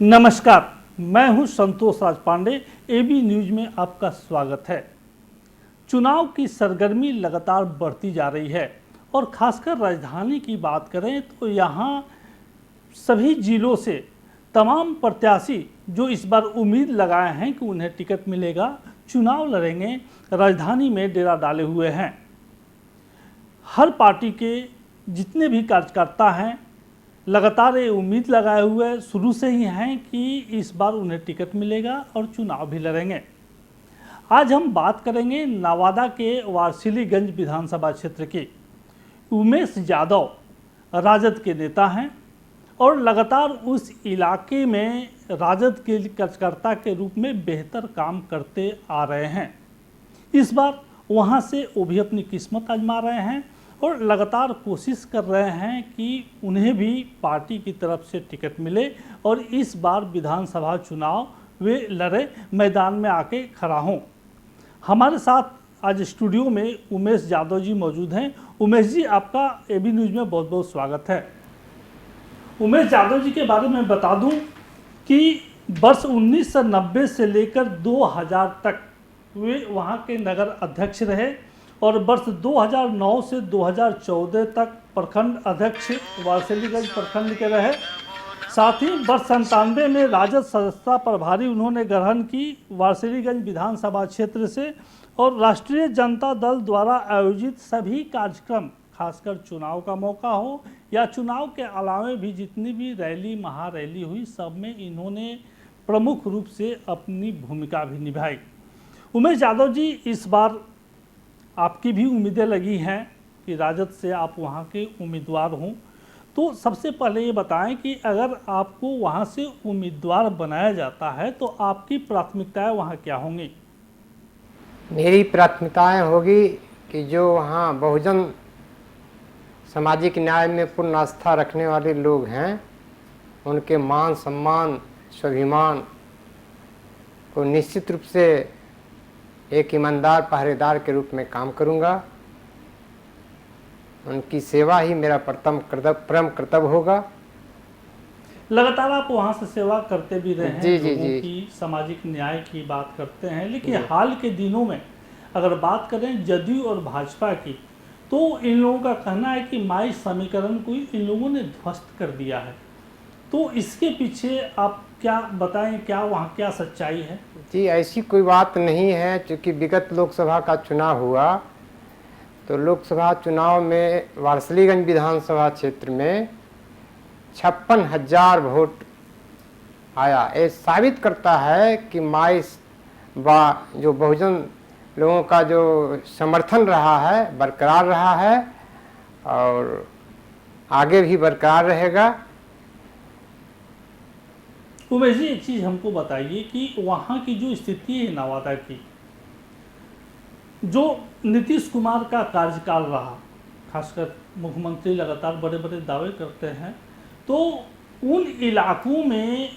नमस्कार, मैं हूं संतोष राज पांडे। एबी न्यूज में आपका स्वागत है। चुनाव की सरगर्मी लगातार बढ़ती जा रही है और खासकर राजधानी की बात करें तो यहां सभी जिलों से तमाम प्रत्याशी जो इस बार उम्मीद लगाए हैं कि उन्हें टिकट मिलेगा, चुनाव लड़ेंगे, राजधानी में डेरा डाले हुए हैं। हर पार्टी के जितने भी कार्यकर्ता हैं लगातार ये उम्मीद लगाए हुए शुरू से ही हैं कि इस बार उन्हें टिकट मिलेगा और चुनाव भी लड़ेंगे। आज हम बात करेंगे नवादा के वारसिलीगंज विधानसभा क्षेत्र की। उमेश यादव राजद के नेता हैं और लगातार उस इलाके में राजद के कार्यकर्ता के रूप में बेहतर काम करते आ रहे हैं। इस बार वहां से वो भी अपनी किस्मत आजमा रहे हैं और लगातार कोशिश कर रहे हैं कि उन्हें भी पार्टी की तरफ से टिकट मिले और इस बार विधानसभा चुनाव वे लड़े, मैदान में आके खड़ा हों। हमारे साथ आज स्टूडियो में उमेश यादव जी मौजूद हैं। उमेश जी, आपका एबी न्यूज़ में बहुत बहुत स्वागत है। उमेश यादव जी के बारे में बता दूं कि वर्ष 1990 से लेकर 2000 तक वे वहां के नगर अध्यक्ष रहे और वर्ष 2009 से 2014 तक प्रखंड अध्यक्ष वारसिलीगंज प्रखंड के रहे। साथ ही वर्ष 97 में राजद सदस्यता प्रभारी उन्होंने ग्रहण की वारसिलीगंज विधानसभा क्षेत्र से और राष्ट्रीय जनता दल द्वारा आयोजित सभी कार्यक्रम, खासकर चुनाव का मौका हो या चुनाव के अलावा भी जितनी भी रैली महारैली हुई, सब में इन्होंने प्रमुख रूप से अपनी भूमिका भी निभाई। उमेश यादव जी, इस बार आपकी भी उम्मीदें लगी हैं कि राजद से आप वहां के उम्मीदवार हों, तो सबसे पहले ये बताएं कि अगर आपको वहां से उम्मीदवार बनाया जाता है तो आपकी प्राथमिकताएं वहां क्या होंगी? मेरी प्राथमिकताएं होगी कि जो वहाँ बहुजन सामाजिक न्याय में पूर्ण आस्था रखने वाले लोग हैं, उनके मान सम्मान स्वाभिमान को निश्चित रूप से एक ईमानदार पहरेदार के रूप में काम करूंगा। उनकी सेवा ही मेरा परम कर्तव्य होगा। लगातार आप वहां से सेवा करते भी रहे हैं, जी की सामाजिक न्याय की बात करते हैं, लेकिन हाल के दिनों में अगर बात करें जदयू और भाजपा की, तो इन लोगों का कहना है कि माई समीकरण को इन लोगों ने ध्वस्त कर दिया है। तो इसके पीछे आप क्या बताएं, क्या वहाँ क्या सच्चाई है? जी, ऐसी कोई बात नहीं है। क्योंकि विगत लोकसभा का चुनाव हुआ तो लोकसभा चुनाव में वारसिलीगंज विधानसभा क्षेत्र में 56,000 वोट आया। ये साबित करता है कि माई जो बहुजन लोगों का जो समर्थन रहा है बरकरार रहा है और आगे भी बरकरार रहेगा। उमेश जी, एक चीज़ हमको बताइए कि वहाँ की जो स्थिति है नवादा की, जो नीतीश कुमार का कार्यकाल रहा, खासकर मुख्यमंत्री लगातार बड़े बड़े दावे करते हैं, तो उन इलाकों में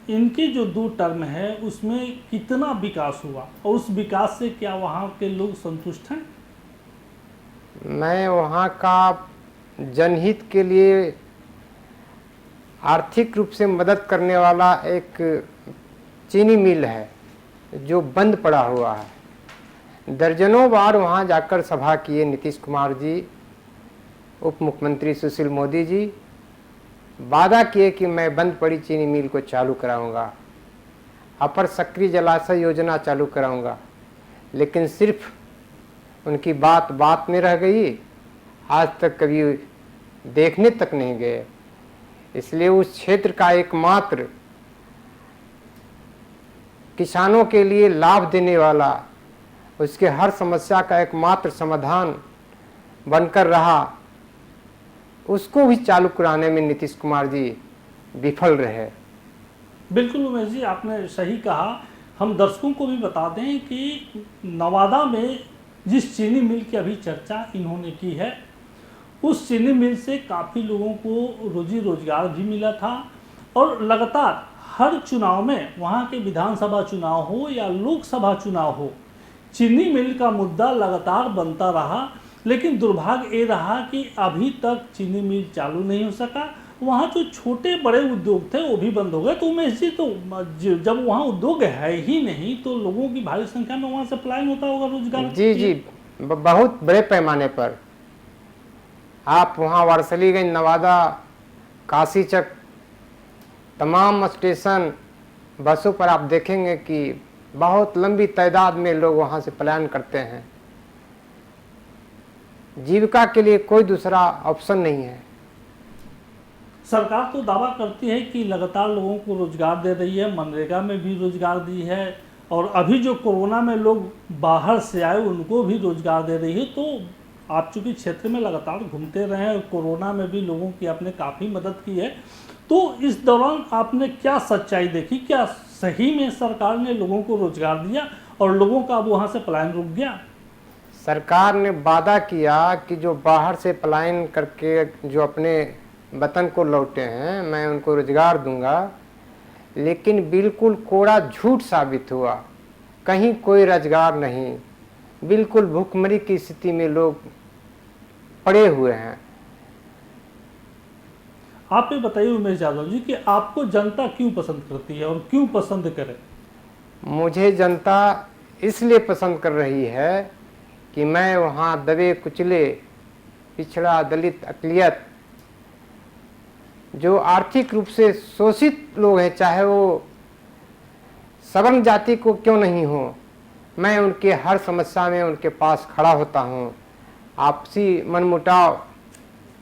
इनके जो 2 टर्म है उसमें कितना विकास हुआ और उस विकास से क्या वहाँ के लोग संतुष्ट हैं? मैं वहाँ का जनहित के लिए आर्थिक रूप से मदद करने वाला एक चीनी मिल है जो बंद पड़ा हुआ है। दर्जनों बार वहाँ जाकर सभा किए नीतीश कुमार जी, उप मुख्यमंत्री सुशील मोदी जी, वादा किए कि मैं बंद पड़ी चीनी मिल को चालू कराऊंगा, अपर सक्रिय जलाशय योजना चालू कराऊंगा, लेकिन सिर्फ उनकी बात में रह गई। आज तक कभी देखने तक नहीं गए। इसलिए उस क्षेत्र का एकमात्र किसानों के लिए लाभ देने वाला, उसके हर समस्या का एकमात्र समाधान बनकर रहा, उसको भी चालू कराने में नीतीश कुमार जी विफल रहे। बिल्कुल उमेश जी, आपने सही कहा। हम दर्शकों को भी बता दें कि नवादा में जिस चीनी मिल की अभी चर्चा इन्होंने की है, उस चीनी मिल से काफ़ी लोगों को रोजी रोजगार भी मिला था और लगातार हर चुनाव में, वहाँ के विधानसभा चुनाव हो या लोकसभा चुनाव हो, चीनी मिल का मुद्दा लगातार बनता रहा। लेकिन दुर्भाग्य ये रहा कि अभी तक चीनी मिल चालू नहीं हो सका वहाँ जो छोटे बड़े उद्योग थे वो भी बंद हो गए। तो उमेश जी, तो जब वहाँ उद्योग है ही नहीं तो लोगों की भारी संख्या में वहाँ से पलायन होता होगा रोजगार जी जी, बहुत बड़े पैमाने पर। आप वहाँ वारसलीगंज, नवादा, काशीचक, तमाम स्टेशन बसों पर आप देखेंगे कि बहुत लंबी तादाद में लोग वहाँ से पलायन करते हैं। जीविका के लिए कोई दूसरा ऑप्शन नहीं है। सरकार तो दावा करती है कि लगातार लोगों को रोजगार दे रही है, मनरेगा में भी रोजगार दी है, और अभी जो कोरोना में लोग बाहर से आए उनको भी रोजगार दे रही है। तो आप चूंकि क्षेत्र में लगातार घूमते रहे हैं, कोरोना में भी लोगों की आपने काफ़ी मदद की है, तो इस दौरान आपने क्या सच्चाई देखी? क्या सही में सरकार ने लोगों को रोजगार दिया और लोगों का अब वहाँ से पलायन रुक गया? सरकार ने वादा किया कि जो बाहर से पलायन करके जो अपने वतन को लौटे हैं मैं उनको रोजगार दूंगा, लेकिन बिल्कुल कोरा झूठ साबित हुआ। कहीं कोई रोजगार नहीं, बिल्कुल भूखमरी की स्थिति में लोग पड़े हुए हैं। आप ये बताइए उमेश यादव जी कि आपको जनता क्यों पसंद करती है और क्यों पसंद करे? मुझे जनता इसलिए पसंद कर रही है कि मैं वहाँ दबे कुचले, पिछड़ा, दलित, अक़लियत, जो आर्थिक रूप से शोषित लोग हैं, चाहे वो सवर्ण जाति को क्यों नहीं हो, मैं उनके हर समस्या में उनके पास खड़ा होता हूँ। आपसी मनमुटाव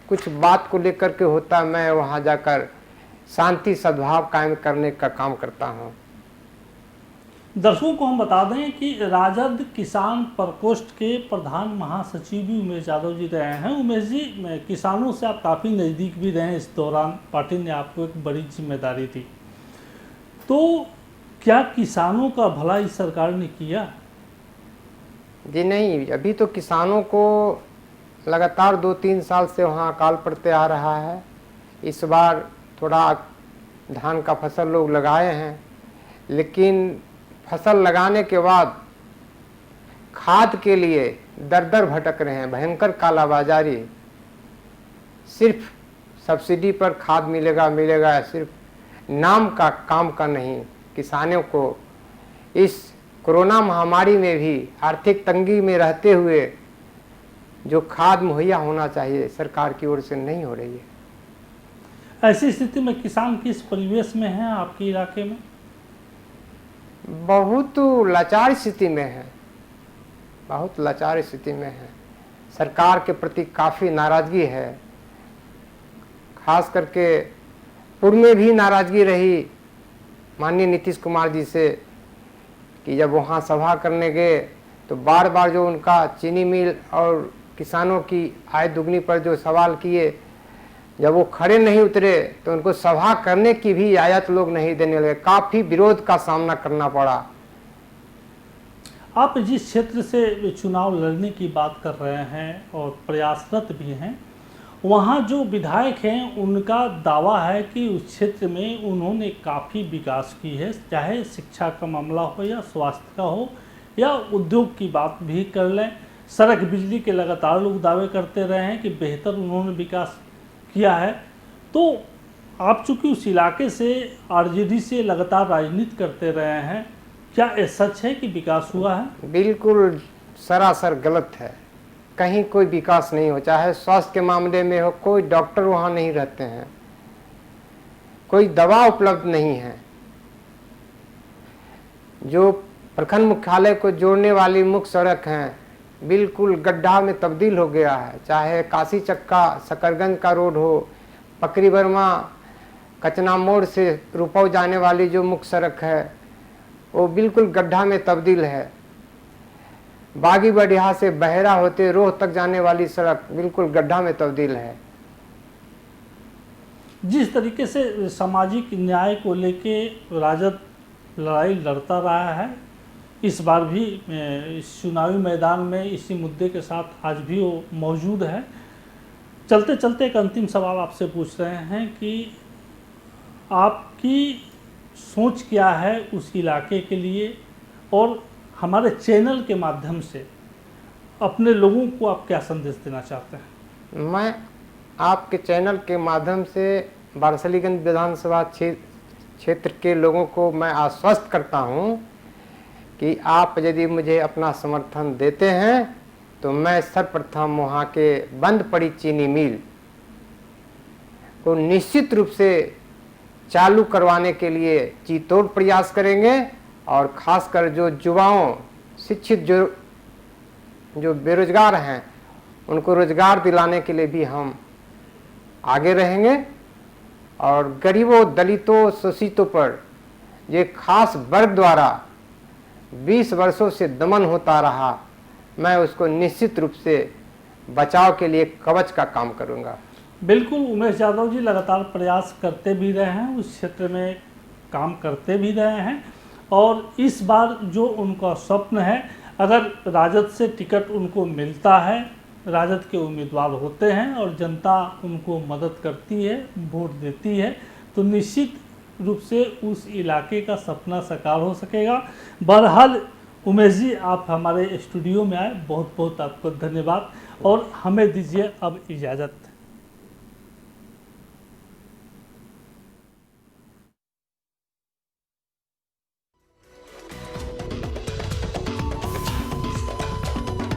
कुछ बात को लेकर के होता, मैं वहाँ जाकर शांति सद्भाव कायम करने का काम करता हूँ। दर्शकों को हम बता दें कि राजद किसान प्रकोष्ठ के प्रधान महासचिव भी उमेश यादव जी रहे हैं। उमेश जी, किसानों से आप काफ़ी नज़दीक भी रहे, इस दौरान पार्टी ने आपको एक बड़ी जिम्मेदारी दी, तो क्या किसानों का भला इस सरकार ने किया? जी नहीं, अभी तो किसानों को लगातार 2-3 साल से वहाँ अकाल पड़ते आ रहा है। इस बार थोड़ा धान का फसल लोग लगाए हैं, लेकिन फसल लगाने के बाद खाद के लिए दर दर भटक रहे हैं। भयंकर कालाबाजारी, सिर्फ सब्सिडी पर खाद मिलेगा, सिर्फ नाम का काम का नहीं। किसानों को इस कोरोना महामारी में भी आर्थिक तंगी में रहते हुए जो खाद मुहैया होना चाहिए सरकार की ओर से नहीं हो रही है। ऐसी स्थिति में किसान किस परिवेश में है आपके इलाके में? बहुत लाचार स्थिति में है, बहुत लाचार स्थिति में है। सरकार के प्रति काफ़ी नाराज़गी है, खास करके पूर्व में भी नाराज़गी रही माननीय नीतीश कुमार जी से कि जब वहाँ सभा करने गए तो बार बार जो उनका चीनी मिल और किसानों की आय दुगनी पर जो सवाल किए, जब वो खड़े नहीं उतरे तो उनको सभा करने की भी इजाज़त लोग नहीं देने लगे। काफ़ी विरोध का सामना करना पड़ा। आप जिस क्षेत्र से चुनाव लड़ने की बात कर रहे हैं और प्रयासरत भी हैं, वहाँ जो विधायक हैं उनका दावा है कि उस क्षेत्र में उन्होंने काफ़ी विकास की है, चाहे शिक्षा का मामला हो या स्वास्थ्य का हो या उद्योग की बात भी कर लें। सड़क बिजली के लगातार लोग दावे करते रहे हैं कि बेहतर उन्होंने विकास किया है। तो आप चूँकि उस इलाके से आरजेडी से लगातार राजनीति करते रहे हैं, क्या ये सच है कि विकास हुआ है? बिल्कुल सरासर गलत है। कहीं कोई विकास नहीं हो, चाहे स्वास्थ्य के मामले में हो, कोई डॉक्टर वहाँ नहीं रहते हैं, कोई दवा उपलब्ध नहीं है। जो प्रखंड मुख्यालय को जोड़ने वाली मुख्य सड़क हैं बिल्कुल गड्ढा में तब्दील हो गया है। चाहे काशी चक्का सकरगंज का रोड हो, पकरी वर्मा कचना मोड़ से रुपौ जाने वाली जो मुख्य सड़क है वो बिल्कुल गड्ढा में तब्दील है। बागी बढ़िया से बहरा होते रोह तक जाने वाली सड़क बिल्कुल गड्ढा में तब्दील है। जिस तरीके से सामाजिक न्याय को लेके राजद लड़ाई लड़ता रहा है, इस बार भी इस चुनावी मैदान में इसी मुद्दे के साथ आज भी वो मौजूद है। चलते चलते एक अंतिम सवाल आपसे पूछ रहे हैं कि आपकी सोच क्या है उस इलाके के लिए, और हमारे चैनल के माध्यम से अपने लोगों को आप क्या संदेश देना चाहते हैं? मैं आपके चैनल के माध्यम से बारसलीगंज विधानसभा क्षेत्र के लोगों को मैं आश्वस्त करता हूं कि आप यदि मुझे अपना समर्थन देते हैं तो मैं सर्वप्रथम वहाँ के बंद पड़ी चीनी मिल को निश्चित रूप से चालू करवाने के लिए जी-तोड़ प्रयास करेंगे और खासकर जो युवाओं शिक्षित जो बेरोजगार हैं उनको रोजगार दिलाने के लिए भी हम आगे रहेंगे और गरीबों, दलितों, शोषितों पर ये खास वर्ग द्वारा 20 वर्षों से दमन होता रहा, मैं उसको निश्चित रूप से बचाव के लिए कवच का काम करूंगा। बिल्कुल, उमेश यादव जी लगातार प्रयास करते भी रहे हैं, उस क्षेत्र में काम करते भी रहे हैं और इस बार जो उनका स्वप्न है, अगर राजद से टिकट उनको मिलता है, राजद के उम्मीदवार होते हैं और जनता उनको मदद करती है, वोट देती है, तो निश्चित रूप से उस इलाके का सपना साकार हो सकेगा। बहरहाल उमेश जी, आप हमारे स्टूडियो में आए, बहुत बहुत आपको धन्यवाद और हमें दीजिए अब इजाज़त।